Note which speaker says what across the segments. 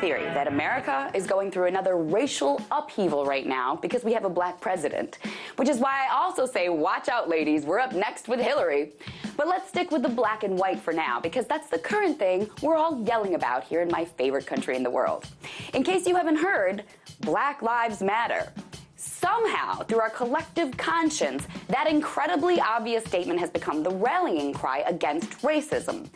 Speaker 1: theory that America is going through another racial upheaval right now because we have a black president. Which is why I also say, watch out, ladies, we're up next with Hillary. But let's stick with the black and white for now, because that's the current thing we're all yelling about here in my favorite country in the world. In case you haven't heard, Black Lives Matter. Somehow, through our collective conscience, that incredibly obvious statement has become the rallying cry against racism.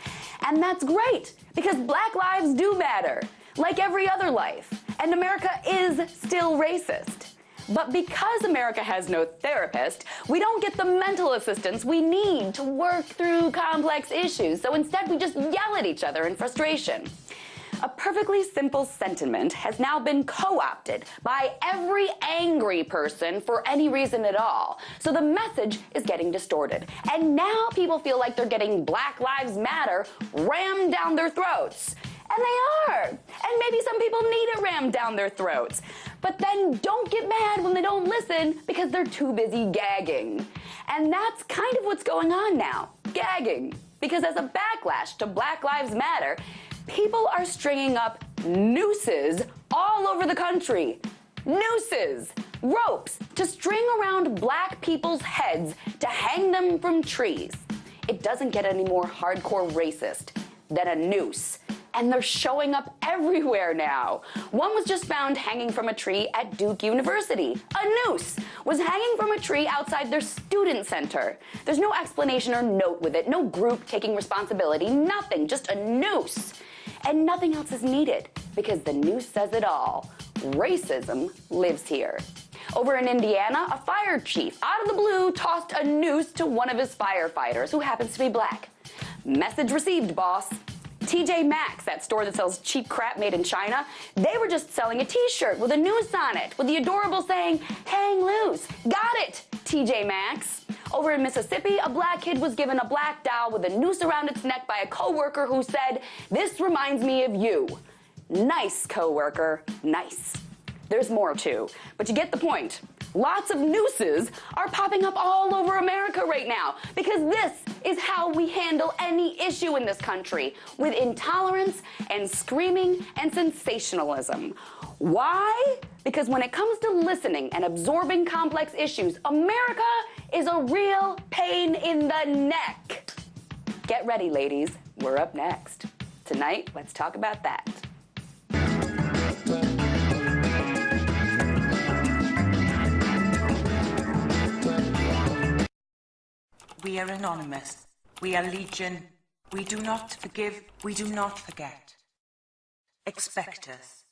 Speaker 1: And that's great, because black lives do matter, like every other life. And America is still racist. But because America has no therapist, we don't get the mental assistance we need to work through complex issues. So instead, we just yell at each other in frustration. A perfectly simple sentiment has now been co-opted by every angry person for any reason at all. So the message is getting distorted. And now people feel like they're getting Black Lives Matter rammed down their throats. And they are. And maybe some people need it rammed down their throats. But then don't get mad when they don't listen because they're too busy gagging. And that's kind of what's going on now, gagging. Because as a backlash to Black Lives Matter, people are stringing up nooses all over the country. Nooses, ropes, to string around black people's heads to hang them from trees. It doesn't get any more hardcore racist than a noose. And they're showing up everywhere now. One was just found hanging from a tree at Duke University. A noose was hanging from a tree outside their student center. There's no explanation or note with it, no group taking responsibility, nothing, just a noose. And nothing else is needed, because the noose says it all. Racism lives here. Over in Indiana, a fire chief, out of the blue, tossed a noose to one of his firefighters, who happens to be black. Message received, boss. TJ Maxx, that store that sells cheap crap made in China, they were just selling a t-shirt with a noose on it, with the adorable saying, "Hang loose." Got it, TJ Maxx. Over in Mississippi, a black kid was given a black doll with a noose around its neck by a coworker who said, "This reminds me of you." Nice, coworker, nice. There's more too, but you get the point. Lots of nooses are popping up all over America right now because this is how we handle any issue in this country, with intolerance and screaming and sensationalism. Why? Because when it comes to listening and absorbing complex issues, America is a real pain in the neck. Get ready, ladies. We're up next. Tonight, let's talk about that.
Speaker 2: We are anonymous. We are legion. We do not forgive. We do not forget. Expect us.